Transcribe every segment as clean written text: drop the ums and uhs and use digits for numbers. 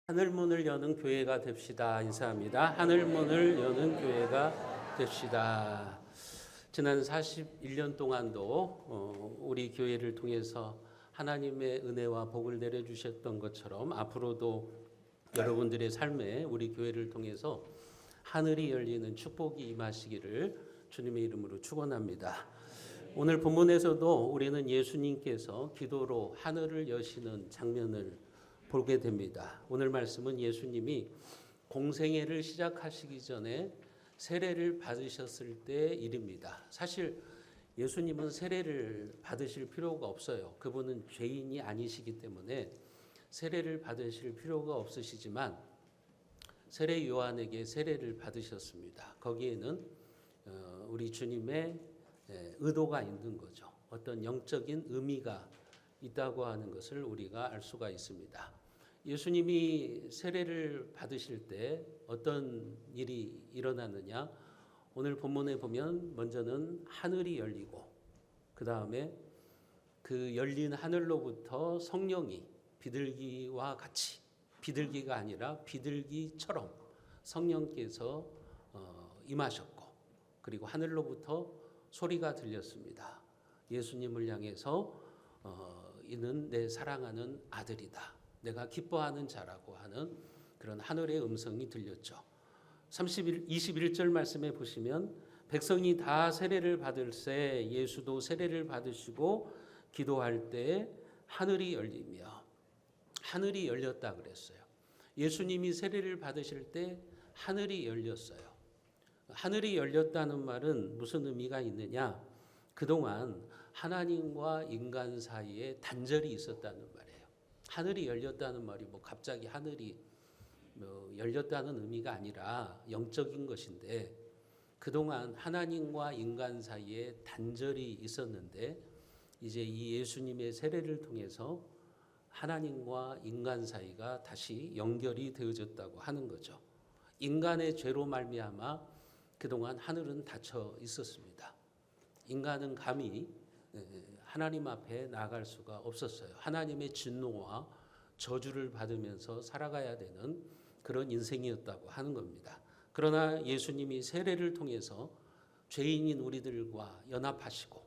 하늘문을 여는 교회가 됩시다. 인사합니다. 하늘문을 여는 교회가 됩시다. 지난 41년 동안도 우리 교회를 통해서 하나님의 은혜와 복을 내려주셨던 것처럼 앞으로도 여러분들의 삶에 우리 교회를 통해서 하늘이 열리는 축복이 임하시기를 주님의 이름으로 축원합니다. 오늘 본문에서도 우리는 예수님께서 기도로 하늘을 여시는 장면을 보게 됩니다. 오늘 말씀은 예수님이 공생애를 시작하시기 전에 세례를 받으셨을 때 일입니다. 사실 예수님은 세례를 받으실 필요가 없어요. 그분은 죄인이 아니시기 때문에 세례를 받으실 필요가 없으시지만 세례 요한에게 세례를 받으셨습니다. 거기에는 우리 주님의 의도가 있는 거죠. 어떤 영적인 의미가 있다고 하는 것을 우리가 알 수가 있습니다. 예수님이 세례를 받으실 때 어떤 일이 일어났느냐? 오늘 본문에 보면 먼저는 하늘이 열리고 그 다음에 그 열린 하늘로부터 성령이 비둘기와 같이, 비둘기가 아니라 비둘기처럼 성령께서 임하셨고, 그리고 하늘로부터 소리가 들렸습니다. 예수님을 향해서 이는 내 사랑하는 아들이다, 내가 기뻐하는 자라고 하는 그런 하늘의 음성이 들렸죠. 21절 말씀에 보시면 백성이 다 세례를 받을새 예수도 세례를 받으시고 기도할 때 하늘이 열리며, 하늘이 열렸다 그랬어요. 예수님이 세례를 받으실 때 하늘이 열렸어요. 하늘이 열렸다는 말은 무슨 의미가 있느냐? 그동안 하나님과 인간 사이에 단절이 있었다는 말이에요. 하늘이 열렸다는 말이 갑자기 하늘이 열렸다는 의미가 아니라 영적인 것인데, 그동안 하나님과 인간 사이에 단절이 있었는데 이제 이 예수님의 세례를 통해서 하나님과 인간 사이가 다시 연결이 되어졌다고 하는 거죠. 인간의 죄로 말미암아 그동안 하늘은 닫혀 있었습니다. 인간은 감히 하나님 앞에 나아갈 수가 없었어요. 하나님의 진노와 저주를 받으면서 살아가야 되는 그런 인생이었다고 하는 겁니다. 그러나 예수님이 세례를 통해서 죄인인 우리들과 연합하시고,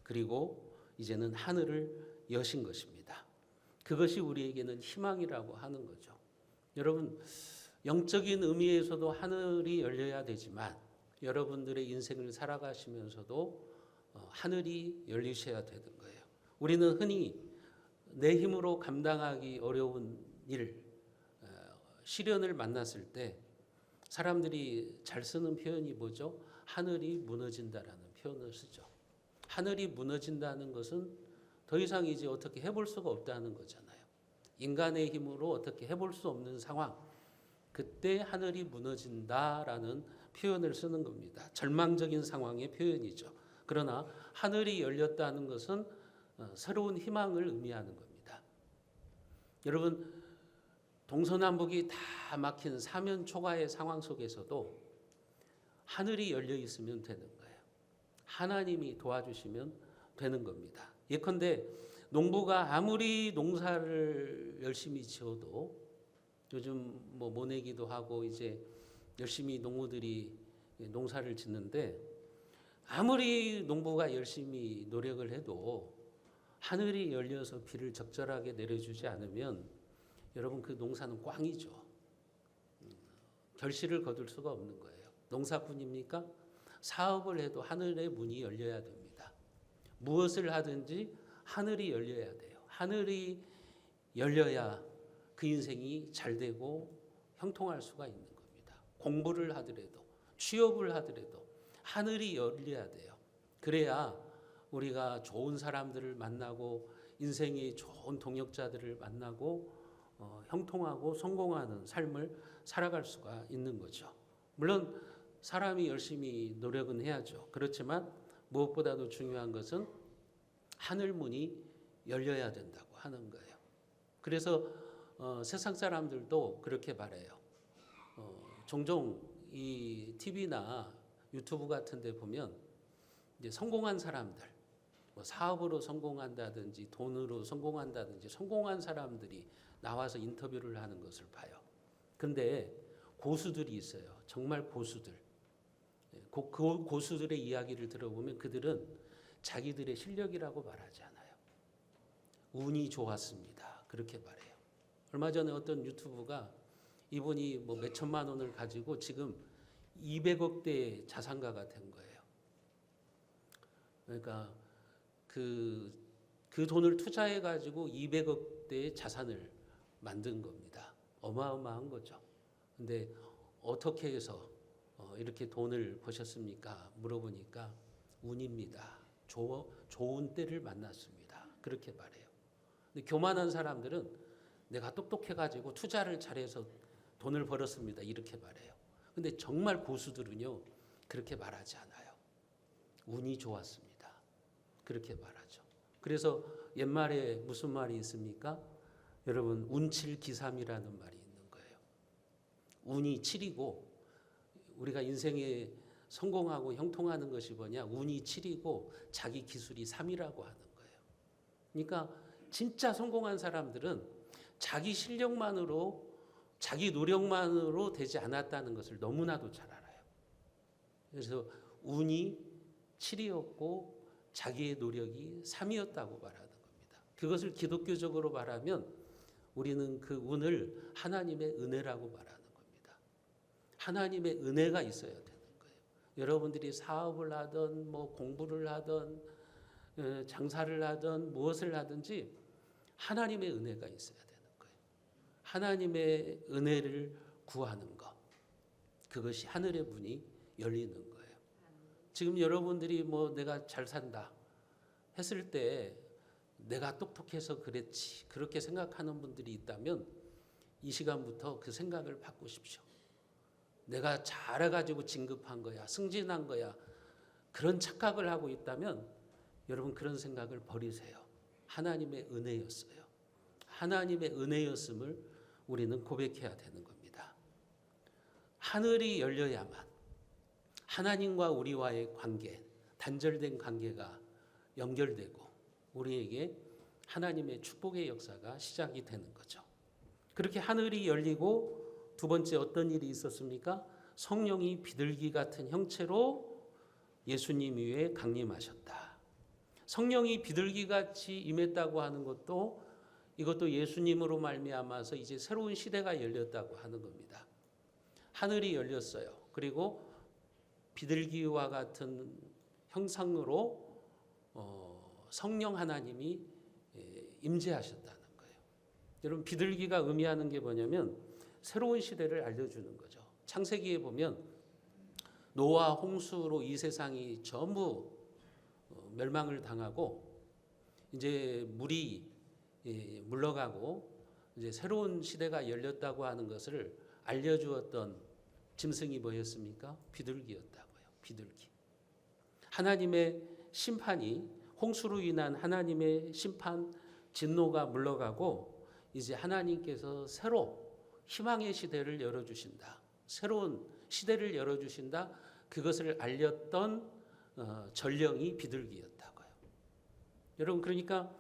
그리고 이제는 하늘을 여신 것입니다. 그것이 우리에게는 희망이라고 하는 거죠. 여러분, 영적인 의미에서도 하늘이 열려야 되지만 여러분들의 인생을 살아가시면서도 하늘이 열리셔야 되는 거예요. 우리는 흔히 내 힘으로 감당하기 어려운 일, 시련을 만났을 때 사람들이 잘 쓰는 표현이 뭐죠? 하늘이 무너진다라는 표현을 쓰죠. 하늘이 무너진다는 것은 더 이상 이제 어떻게 해볼 수가 없다는 거잖아요. 인간의 힘으로 어떻게 해볼 수 없는 상황, 그때 하늘이 무너진다라는 표현을 쓰는 겁니다. 절망적인 상황의 표현이죠. 그러나 하늘이 열렸다는 것은 새로운 희망을 의미하는 겁니다. 여러분, 동서남북이 다 막힌 사면초가의 상황 속에서도 하늘이 열려 있으면 되는 거예요. 하나님이 도와주시면 되는 겁니다. 예컨대 농부가 아무리 농사를 열심히 지어도, 요즘 모내기도 하고 이제 열심히 농부들이 농사를 짓는데, 아무리 농부가 열심히 노력을 해도 하늘이 열려서 비를 적절하게 내려주지 않으면 여러분 그 농사는 꽝이죠. 결실을 거둘 수가 없는 거예요. 농사뿐입니까? 사업을 해도 하늘의 문이 열려야 됩니다. 무엇을 하든지 하늘이 열려야 돼요. 하늘이 열려야 그 인생이 잘 되고 형통할 수가 있는 겁니다. 공부를 하더라도, 취업을 하더라도 하늘이 열려야 돼요. 그래야 우리가 좋은 사람들을 만나고 인생의 좋은 동역자들을 만나고 형통하고 성공하는 삶을 살아갈 수가 있는 거죠. 물론 사람이 열심히 노력은 해야죠. 그렇지만 무엇보다도 중요한 것은 하늘 문이 열려야 된다고 하는 거예요. 그래서 세상 사람들도 그렇게 바라요. 종종 이 TV나 유튜브 같은 데 보면 이제 성공한 사람들, 사업으로 성공한다든지 돈으로 성공한다든지 성공한 사람들이 나와서 인터뷰를 하는 것을 봐요. 근데 고수들이 있어요. 정말 고수들. 그 고수들의 이야기를 들어보면 그들은 자기들의 실력이라고 말하지 않아요. 운이 좋았습니다. 그렇게 말해요. 얼마 전에 어떤 유튜브가 이분이 뭐 몇천만 원을 가지고 지금 200억대 자산가가 된 거예요. 그러니까 그 돈을 투자해 가지고 200억대의 자산을 만든 겁니다. 어마어마한 거죠. 근데 어떻게 해서 이렇게 돈을 버셨습니까? 물어보니까 운입니다. 좋은 때를 만났습니다. 그렇게 말해요. 근데 교만한 사람들은 내가 똑똑해 가지고 투자를 잘해서 돈을 벌었습니다. 이렇게 말해요. 근데 정말 고수들은요, 그렇게 말하지 않아요. 운이 좋았습니다. 그렇게 말하죠. 그래서 옛말에 무슨 말이 있습니까? 여러분, 운칠기삼이라는 말이 있는 거예요. 운이 7이고 우리가 인생에 성공하고 형통하는 것이 뭐냐? 운이 7이고 자기 기술이 3이라고 하는 거예요. 그러니까 진짜 성공한 사람들은 자기 실력만으로, 자기 노력만으로 되지 않았다는 것을 너무나도 잘 알아요. 그래서 운이 7이었고 자기의 노력이 3이었다고 말하는 겁니다. 그것을 기독교적으로 말하면 우리는 그 운을 하나님의 은혜라고 말하는 겁니다. 하나님의 은혜가 있어야 되는 거예요. 여러분들이 사업을 하든 뭐 공부를 하든 장사를 하든 무엇을 하든지 하나님의 은혜가 있어야 되는 거예요. 하나님의 은혜를 구하는 것, 그것이 하늘의 문이 열리는 거예요. 지금 여러분들이 뭐 내가 잘 산다 했을 때 내가 똑똑해서 그랬지 그렇게 생각하는 분들이 있다면 이 시간부터 그 생각을 바꾸십시오. 내가 잘해가지고 진급한 거야, 승진한 거야, 그런 착각을 하고 있다면 여러분 그런 생각을 버리세요. 하나님의 은혜였어요. 하나님의 은혜였음을 우리는 고백해야 되는 겁니다. 하늘이 열려야만 하나님과 우리와의 관계, 단절된 관계가 연결되고 우리에게 하나님의 축복의 역사가 시작이 되는 거죠. 그렇게 하늘이 열리고 두 번째 어떤 일이 있었습니까? 성령이 비둘기 같은 형체로 예수님 위에 강림하셨다. 성령이 비둘기같이 임했다고 하는 것도 이것도 예수님으로 말미암아서 이제 새로운 시대가 열렸다고 하는 겁니다. 하늘이 열렸어요. 그리고 비둘기와 같은 형상으로 성령 하나님이 임재하셨다는 거예요. 여러분 비둘기가 의미하는 게 뭐냐면 새로운 시대를 알려주는 거죠. 창세기에 보면 노아 홍수로 이 세상이 전부 멸망을 당하고 이제 물이 물러가고 이제 새로운 시대가 열렸다고 하는 것을 알려주었던 짐승이 뭐였습니까? 비둘기였다고요. 비둘기. 하나님의 심판이 홍수로 인한 하나님의 심판 진노가 물러가고 이제 하나님께서 새로 희망의 시대를 열어주신다. 새로운 시대를 열어주신다. 그것을 알렸던 전령이 비둘기였다고요. 여러분 그러니까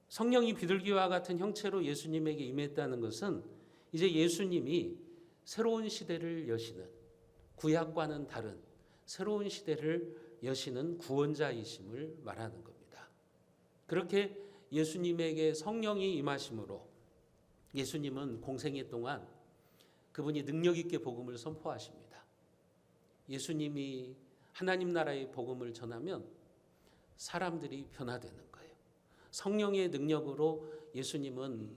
성령이 비둘기와 같은 형체로 예수님에게 임했다는 것은 이제 예수님이 새로운 시대를 여시는 구약과는 다른 새로운 시대를 여시는 구원자이심을 말하는 겁니다. 그렇게 예수님에게 성령이 임하심으로 예수님은 공생애 동안 그분이 능력 있게 복음을 선포하십니다. 예수님이 하나님 나라의 복음을 전하면 사람들이 변화되는 거예요. 성령의 능력으로 예수님은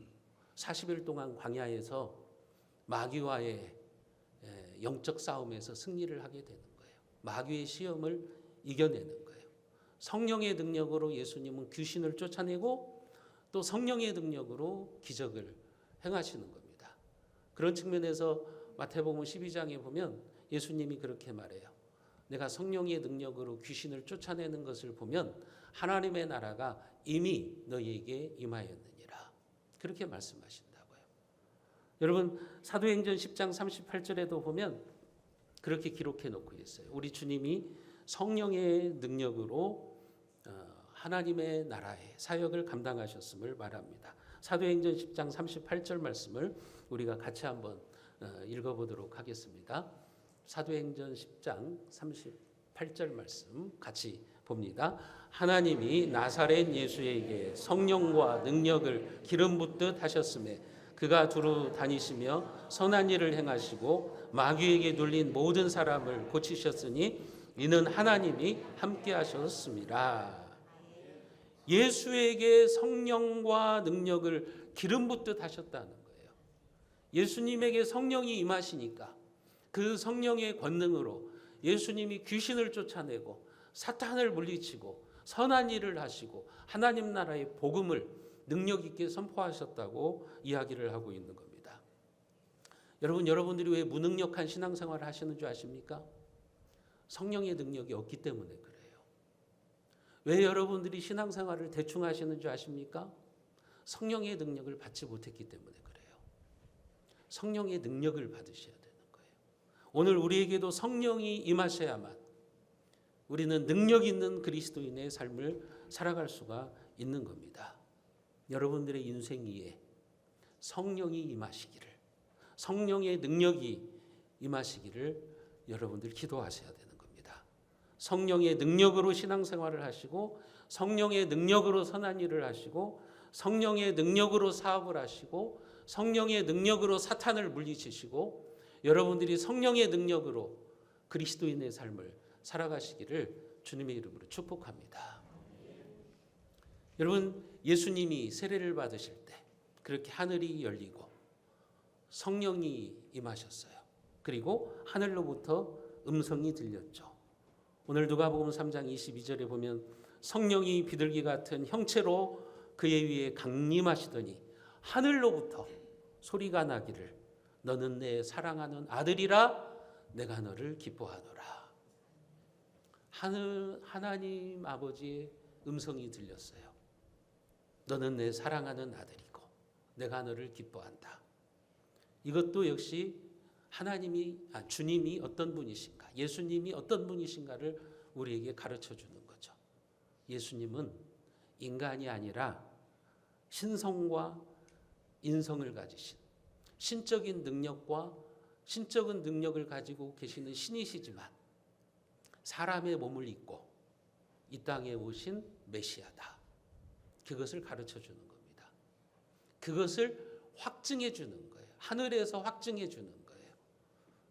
40일 동안 광야에서 마귀와의 영적 싸움에서 승리를 하게 되는 거예요. 마귀의 시험을 이겨내는 거예요. 성령의 능력으로 예수님은 귀신을 쫓아내고 또 성령의 능력으로 기적을 행하시는 겁니다. 그런 측면에서 마태복음 12장에 보면 예수님이 그렇게 말해요. 내가 성령의 능력으로 귀신을 쫓아내는 것을 보면 하나님의 나라가 이미 너희에게 임하였느니라. 그렇게 말씀하신다고요. 여러분 사도행전 10장 38절에도 보면 그렇게 기록해 놓고 있어요. 우리 주님이 성령의 능력으로 하나님의 나라의 사역을 감당하셨음을 말합니다. 사도행전 10장 38절 말씀을 우리가 같이 한번 읽어보도록 하겠습니다. 사도행전 10장 38절 말씀 같이 봅니다. 하나님이 나사렛 예수에게 성령과 능력을 기름 붓듯 하셨음에 그가 두루 다니시며 선한 일을 행하시고 마귀에게 눌린 모든 사람을 고치셨으니 이는 하나님이 함께 하셨습니다. 예수에게 성령과 능력을 기름 붓듯 하셨다는 거예요. 예수님에게 성령이 임하시니까 그 성령의 권능으로 예수님이 귀신을 쫓아내고 사탄을 물리치고 선한 일을 하시고 하나님 나라의 복음을 능력 있게 선포하셨다고 이야기를 하고 있는 겁니다. 여러분들이 왜 무능력한 신앙생활을 하시는 줄 아십니까? 성령의 능력이 없기 때문에 그래요. 왜 여러분들이 신앙생활을 대충 하시는 줄 아십니까? 성령의 능력을 받지 못했기 때문에 그래요. 성령의 능력을 받으셔야 되는 거예요. 오늘 우리에게도 성령이 임하셔야만 우리는 능력 있는 그리스도인의 삶을 살아갈 수가 있는 겁니다. 여러분들의 인생 위에 성령이 임하시기를, 성령의 능력이 임하시기를 여러분들 기도하셔야 되는 겁니다. 성령의 능력으로 신앙생활을 하시고 성령의 능력으로 선한 일을 하시고 성령의 능력으로 사업을 하시고 성령의 능력으로 사탄을 물리치시고 여러분들이 성령의 능력으로 그리스도인의 삶을 살아가시기를 주님의 이름으로 축복합니다. 여러분, 예수님이 세례를 받으실 때 그렇게 하늘이 열리고 성령이 임하셨어요. 그리고 하늘로부터 음성이 들렸죠. 오늘 누가복음 3장 22절에 보면 성령이 비둘기 같은 형체로 그의 위에 강림하시더니 하늘로부터 소리가 나기를 너는 내 사랑하는 아들이라 내가 너를 기뻐하노라. 하나님 아버지의 음성이 들렸어요. 너는 내 사랑하는 아들이고 내가 너를 기뻐한다. 이것도 역시 주님이 어떤 분이신가, 예수님이 어떤 분이신가를 우리에게 가르쳐 주는 거죠. 예수님은 인간이 아니라 신성과 인성을 가지신 신적인 능력과 신적인 능력을 가지고 계시는 신이시지만 사람의 몸을 입고 이 땅에 오신 메시아다. 그것을 가르쳐 주는 겁니다. 그것을 확증해 주는 거예요. 하늘에서 확증해 주는 거예요.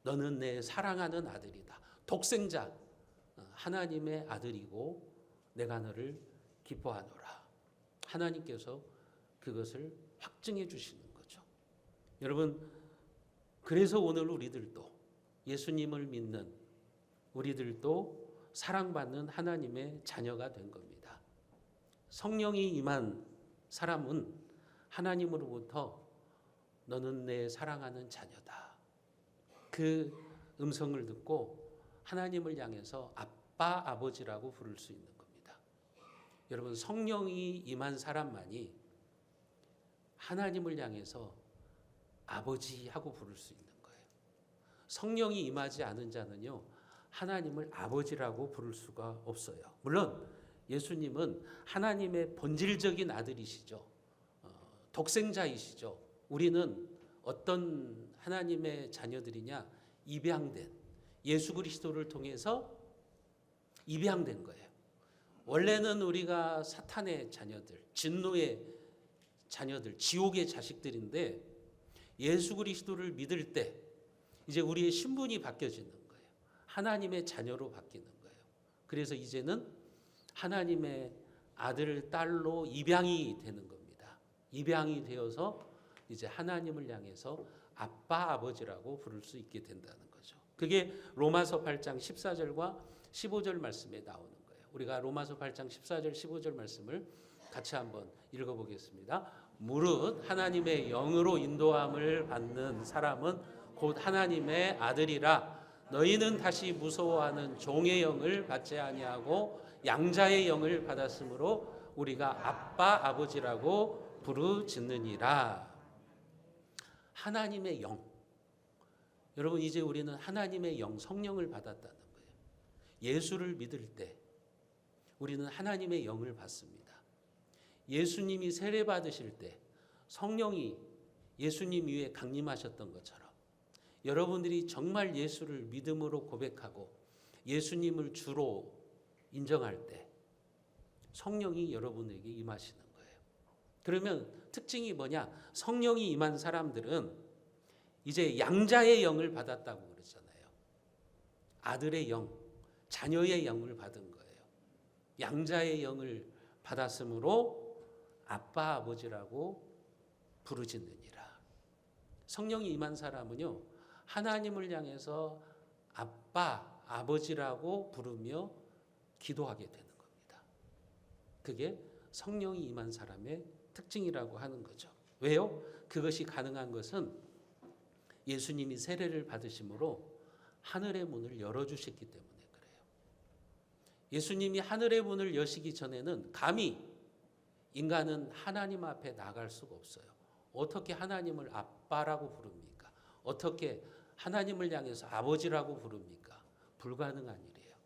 너는 내 사랑하는 아들이다. 독생자 하나님의 아들이고 내가 너를 기뻐하노라. 하나님께서 그것을 확증해 주시는 거죠. 여러분, 그래서 오늘 우리들도 예수님을 믿는 우리들도 사랑받는 하나님의 자녀가 된 겁니다. 성령이 임한 사람은 하나님으로부터 너는 내 사랑하는 자녀다. 그 음성을 듣고 하나님을 향해서 아빠, 아버지라고 부를 수 있는 겁니다. 여러분, 성령이 임한 사람만이 하나님을 향해서 아버지하고 부를 수 있는 거예요. 성령이 임하지 않은 자는요, 하나님을 아버지라고 부를 수가 없어요. 물론 예수님은 하나님의 본질적인 아들이시죠. 독생자이시죠. 우리는 어떤 하나님의 자녀들이냐? 입양된, 예수 그리스도를 통해서 입양된 거예요. 원래는 우리가 사탄의 자녀들, 진노의 자녀들, 지옥의 자식들인데 예수 그리스도를 믿을 때 이제 우리의 신분이 바뀌어지는 거예요. 하나님의 자녀로 바뀌는 거예요. 그래서 이제는 하나님의 아들, 딸로 입양이 되는 겁니다. 입양이 되어서 이제 하나님을 향해서 아빠, 아버지라고 부를 수 있게 된다는 거죠. 그게 로마서 8장 14절과 15절 말씀에 나오는 거예요. 우리가 로마서 8장 14절, 15절 말씀을 같이 한번 읽어보겠습니다. 무릇 하나님의 영으로 인도함을 받는 사람은 곧 하나님의 아들이라. 너희는 다시 무서워하는 종의 영을 받지 아니하고 양자의 영을 받았으므로 우리가 아빠, 아버지라고 부르짖느니라. 하나님의 영. 여러분, 이제 우리는 하나님의 영, 성령을 받았다는 거예요. 예수를 믿을 때 우리는 하나님의 영을 받습니다. 예수님이 세례 받으실 때 성령이 예수님 위에 강림하셨던 것처럼 여러분들이 정말 예수를 믿음으로 고백하고 예수님을 주로 인정할 때 성령이 여러분에게 임하시는 거예요. 그러면 특징이 뭐냐? 성령이 임한 사람들은 이제 양자의 영을 받았다고 그러잖아요. 아들의 영, 자녀의 영을 받은 거예요. 양자의 영을 받았으므로 아빠 아버지라고 부르짖느니라. 성령이 임한 사람은요, 하나님을 향해서 아빠 아버지라고 부르며 기도하게 되는 겁니다. 그게 성령이 임한 사람의 특징이라고 하는 거죠. 왜요? 그것이 가능한 것은 예수님이 세례를 받으심으로 하늘의 문을 열어주셨기 때문에 그래요. 예수님이 하늘의 문을 여시기 전에는 감히 인간은 하나님 앞에 나갈 수가 없어요. 어떻게 하나님을 아빠라고 부릅니까? 어떻게 하나님을 향해서 아버지라고 부릅니까? 불가능한 일이에요.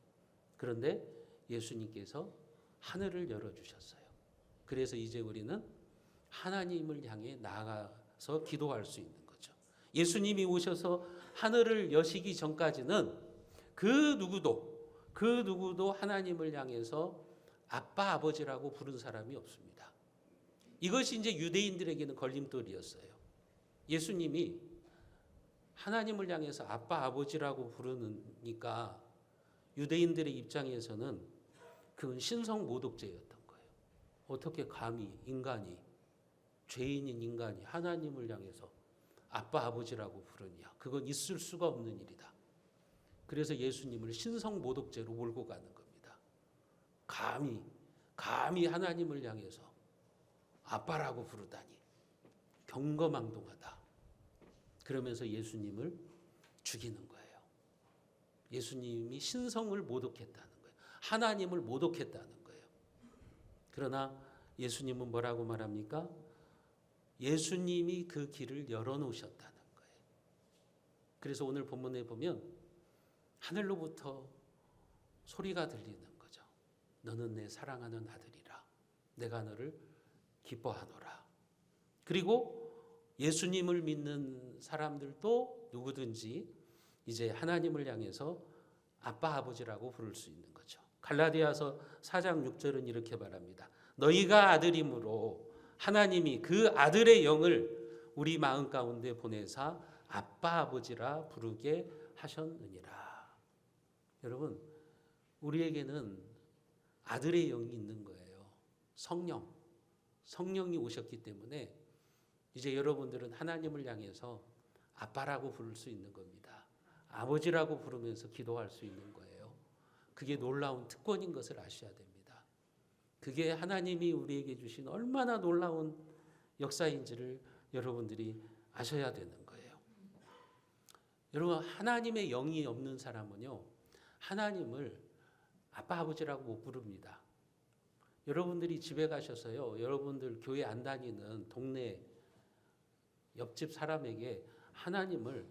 그런데 예수님께서 하늘을 열어주셨어요. 그래서 이제 우리는 하나님을 향해 나아가서 기도할 수 있는 거죠. 예수님이 오셔서 하늘을 여시기 전까지는 그 누구도 하나님을 향해서 아빠 아버지라고 부른 사람이 없습니다. 이것이 이제 유대인들에게는 걸림돌이었어요. 예수님이 하나님을 향해서 아빠 아버지라고 부르니까 유대인들의 입장에서는 그건 신성 모독죄였던 거예요. 어떻게 감히 인간이, 죄인인 인간이 하나님을 향해서 아빠 아버지라고 부르냐? 그건 있을 수가 없는 일이다. 그래서 예수님을 신성 모독죄로 몰고 가는 겁니다. 감히 하나님을 향해서 아빠라고 부르다니 경거망동하다. 그러면서 예수님을 죽이는 거예요. 예수님이 신성을 모독했다는 거예요. 하나님을 모독했다는 거예요. 그러나 예수님은 뭐라고 말합니까? 예수님이 그 길을 열어놓으셨다는 거예요. 그래서 오늘 본문에 보면 하늘로부터 소리가 들리는 거죠. 너는 내 사랑하는 아들이라. 내가 너를 기뻐하노라. 그리고 예수님을 믿는 사람들도 누구든지 이제 하나님을 향해서 아빠 아버지라고 부를 수 있는 거죠. 갈라디아서 4장 6절은 이렇게 말합니다. 너희가 아들이므로 하나님이 그 아들의 영을 우리 마음 가운데 보내사 아빠 아버지라 부르게 하셨느니라. 여러분, 우리에게는 아들의 영이 있는 거예요. 성령이 오셨기 때문에 이제 여러분들은 하나님을 향해서 아빠라고 부를 수 있는 겁니다. 아버지라고 부르면서 기도할 수 있는 거예요. 그게 놀라운 특권인 것을 아셔야 됩니다. 그게 하나님이 우리에게 주신 얼마나 놀라운 역사인지를 여러분들이 아셔야 되는 거예요. 여러분, 하나님의 영이 없는 사람은요, 하나님을 아빠 아버지라고 못 부릅니다. 여러분들이 집에 가셔서요, 여러분들 교회 안 다니는 동네 옆집 사람에게 하나님을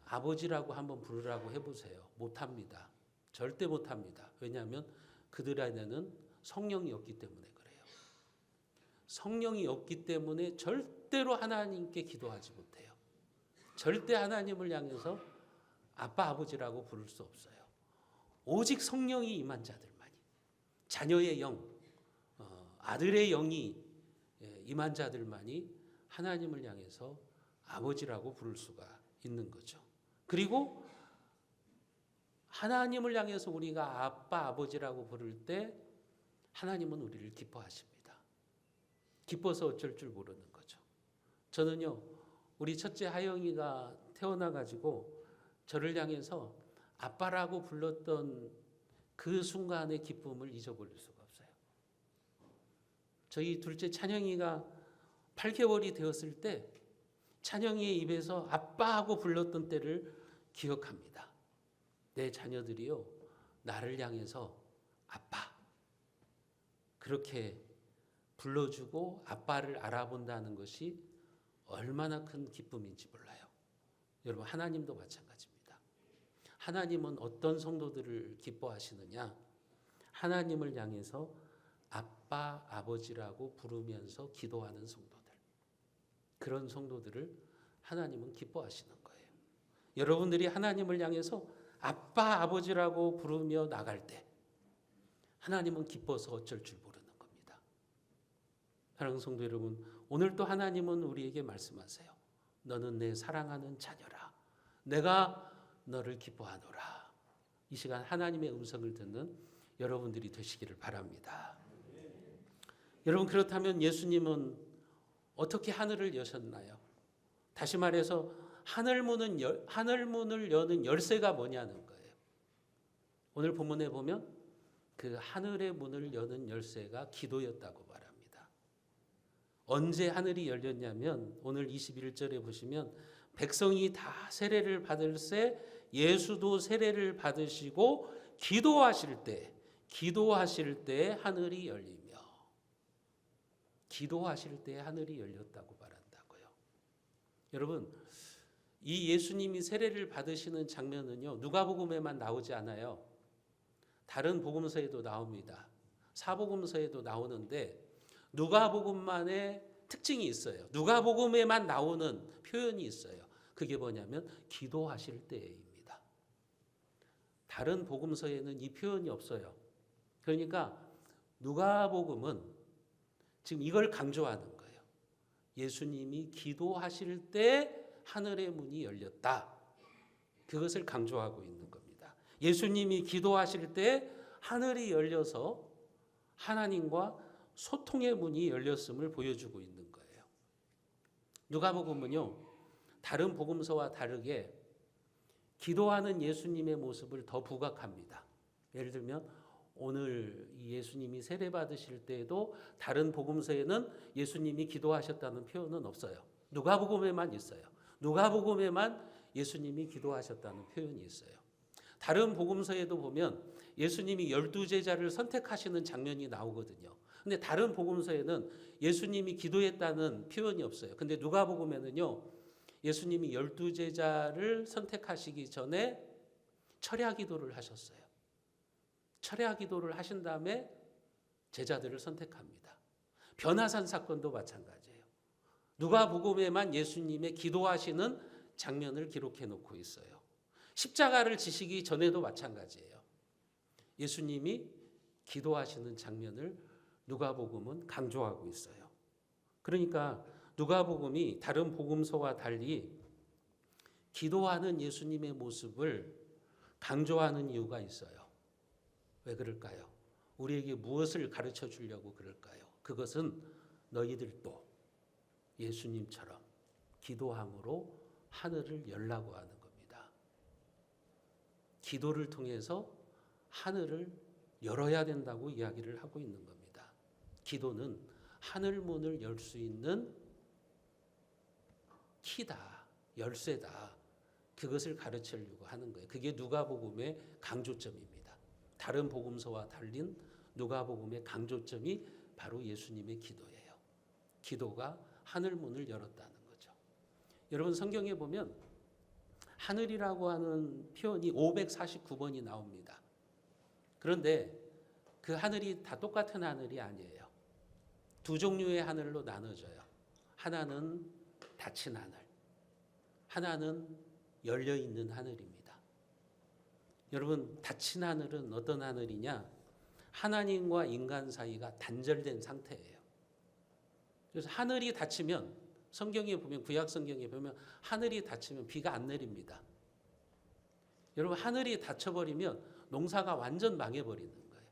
아버지라고 한번 부르라고 해보세요. 못합니다. 절대 못합니다. 왜냐하면 그들 안에는 성령이 없기 때문에 그래요. 성령이 없기 때문에 절대로 하나님께 기도하지 못해요. 절대 하나님을 향해서 아빠 아버지라고 부를 수 없어요. 오직 성령이 임한 자들만이, 자녀의 영, 아들의 영이 임한 자들만이 하나님을 향해서 아버지라고 부를 수가 있는 거죠. 그리고 하나님을 향해서 우리가 아빠 아버지라고 부를 때 하나님은 우리를 기뻐하십니다. 기뻐서 어쩔 줄 모르는 거죠. 저는요, 우리 첫째 하영이가 태어나가지고 저를 향해서 아빠라고 불렀던 그 순간의 기쁨을 잊어버릴 수가 없어요. 저희 둘째 찬영이가 8개월이 되었을 때 찬영이의 입에서 아빠하고 불렀던 때를 기억합니다. 내 자녀들이요, 나를 향해서 아빠 그렇게 불러주고 아빠를 알아본다는 것이 얼마나 큰 기쁨인지 몰라요. 여러분, 하나님도 마찬가지입니다. 하나님은 어떤 성도들을 기뻐하시느냐? 하나님을 향해서 아빠, 아버지라고 부르면서 기도하는 성도들. 그런 성도들을 하나님은 기뻐하시는 거예요. 여러분들이 하나님을 향해서 아빠, 아버지라고 부르며 나갈 때 하나님은 기뻐서 어쩔 줄 모르는 겁니다. 사랑하는 성도 여러분, 오늘 또 하나님은 우리에게 말씀하세요. 너는 내 사랑하는 자녀라. 내가 너를 기뻐하노라. 이 시간 하나님의 음성을 듣는 여러분들이 되시기를 바랍니다. 여러분, 그렇다면 예수님은 어떻게 하늘을 여셨나요? 다시 말해서 하늘문을 여는 열쇠가 뭐냐는 거예요. 오늘 본문에 보면 그 하늘의 문을 여는 열쇠가 기도였다고 말합니다. 언제 하늘이 열렸냐면 오늘 21절에 보시면 백성이 다 세례를 받을새 예수도 세례를 받으시고 기도하실 때 하늘이 열리며 기도하실 때 하늘이 열렸다고 말한다고요. 여러분, 이 예수님이 세례를 받으시는 장면은요, 누가복음에만 나오지 않아요. 다른 복음서에도 나옵니다. 사복음서에도 나오는데 누가복음만의 특징이 있어요. 누가복음에만 나오는 표현이 있어요. 그게 뭐냐면 기도하실 때입니다. 다른 복음서에는 이 표현이 없어요. 그러니까 누가복음은 지금 이걸 강조하는 거예요. 예수님이 기도하실 때 하늘의 문이 열렸다. 그것을 강조하고 있는 겁니다. 예수님이 기도하실 때 하늘이 열려서 하나님과 소통의 문이 열렸음을 보여주고 있는 거예요. 누가복음은요, 다른 복음서와 다르게 기도하는 예수님의 모습을 더 부각합니다. 예를 들면 오늘 예수님이 세례 받으실 때에도 다른 복음서에는 예수님이 기도하셨다는 표현은 없어요. 누가복음에만 있어요. 누가복음에만 예수님이 기도하셨다는 표현이 있어요. 다른 복음서에도 보면 예수님이 12제자를 선택하시는 장면이 나오거든요. 근데 다른 복음서에는 예수님이 기도했다는 표현이 없어요. 근데 누가복음에는요, 예수님이 12제자를 선택하시기 전에 철야 기도를 하셨어요. 철야 기도를 하신 다음에 제자들을 선택합니다. 변화산 사건도 마찬가지예요. 누가복음에만 예수님의 기도하시는 장면을 기록해 놓고 있어요. 십자가를 지시기 전에도 마찬가지예요. 예수님이 기도하시는 장면을 누가복음은 강조하고 있어요. 그러니까 누가복음이 다른 복음서와 달리 기도하는 예수님의 모습을 강조하는 이유가 있어요. 왜 그럴까요? 우리에게 무엇을 가르쳐 주려고 그럴까요? 그것은 너희들도 예수님처럼 기도함으로 하늘을 열라고 하는 겁니다. 기도를 통해서 하늘을 열어야 된다고 이야기를 하고 있는 겁니다. 기도는 하늘 문을 열 수 있는 키다, 열쇠다. 그것을 가르치려고 하는 거예요. 그게 누가복음의 강조점입니다. 다른 복음서와 달린 누가복음의 강조점이 바로 예수님의 기도예요. 기도가 하늘 문을 열었다는 거죠. 여러분, 성경에 보면 하늘이라고 하는 표현이 549번이 나옵니다. 그런데 그 하늘이 다 똑같은 하늘이 아니에요. 두 종류의 하늘로 나눠져요. 하나는 닫힌 하늘, 하나는 열려있는 하늘입니다. 여러분, 닫힌 하늘은 어떤 하늘이냐? 하나님과 인간 사이가 단절된 상태예요. 그래서 하늘이 닫히면, 성경에 보면, 구약 성경에 보면 하늘이 닫히면 비가 안 내립니다. 여러분, 하늘이 닫혀버리면 농사가 완전 망해버리는 거예요.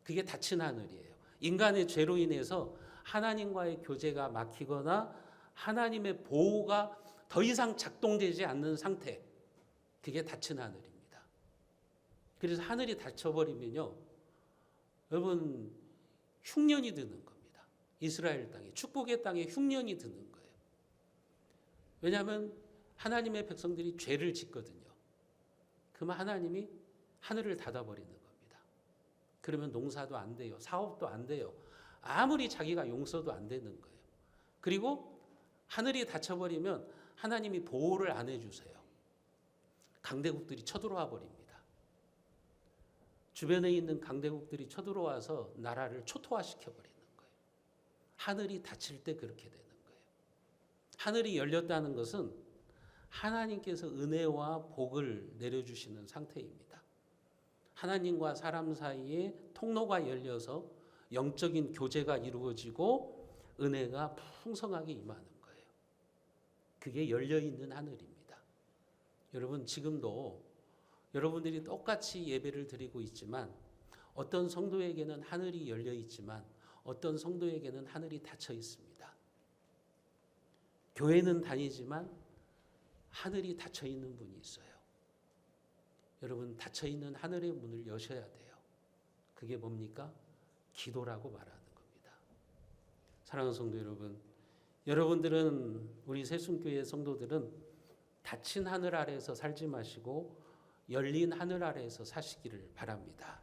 그게 닫힌 하늘이에요. 인간의 죄로 인해서 하나님과의 교제가 막히거나 하나님의 보호가 더 이상 작동되지 않는 상태, 그게 닫힌 하늘입니다. 그래서 하늘이 닫혀버리면요, 여러분, 흉년이 드는 겁니다. 이스라엘 땅에, 축복의 땅에 흉년이 드는 거예요. 왜냐하면 하나님의 백성들이 죄를 짓거든요. 그러면 하나님이 하늘을 닫아버리는 겁니다. 그러면 농사도 안 돼요. 사업도 안 돼요. 아무리 자기가 용서도 안 되는 거예요. 그리고 하늘이 닫혀버리면 하나님이 보호를 안 해주세요. 강대국들이 쳐들어와 버립니다. 주변에 있는 강대국들이 쳐들어와서 나라를 초토화시켜버리는 거예요. 하늘이 닫힐 때 그렇게 되는 거예요. 하늘이 열렸다는 것은 하나님께서 은혜와 복을 내려주시는 상태입니다. 하나님과 사람 사이에 통로가 열려서 영적인 교제가 이루어지고 은혜가 풍성하게 임하는 거예요. 그게 열려있는 하늘입니다. 여러분, 지금도 여러분들이 똑같이 예배를 드리고 있지만 어떤 성도에게는 하늘이 열려 있지만 어떤 성도에게는 하늘이 닫혀 있습니다. 교회는 다니지만 하늘이 닫혀 있는 분이 있어요. 여러분, 닫혀 있는 하늘의 문을 여셔야 돼요. 그게 뭡니까? 기도라고 말하는 겁니다. 사랑하는 성도 여러분, 여러분들은, 우리 새순교회 성도들은 닫힌 하늘 아래에서 살지 마시고 열린 하늘 아래에서 사시기를 바랍니다.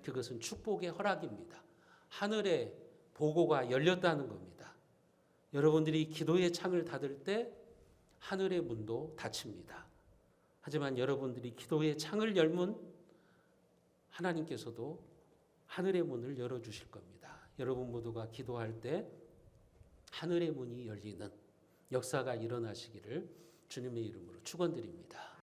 그것은 축복의 허락입니다. 하늘의 보고가 열렸다는 겁니다. 여러분들이 기도의 창을 닫을 때 하늘의 문도 닫힙니다. 하지만 여러분들이 기도의 창을 열면 하나님께서도 하늘의 문을 열어주실 겁니다. 여러분 모두가 기도할 때 하늘의 문이 열리는 역사가 일어나시기를 주님의 이름으로 축원드립니다.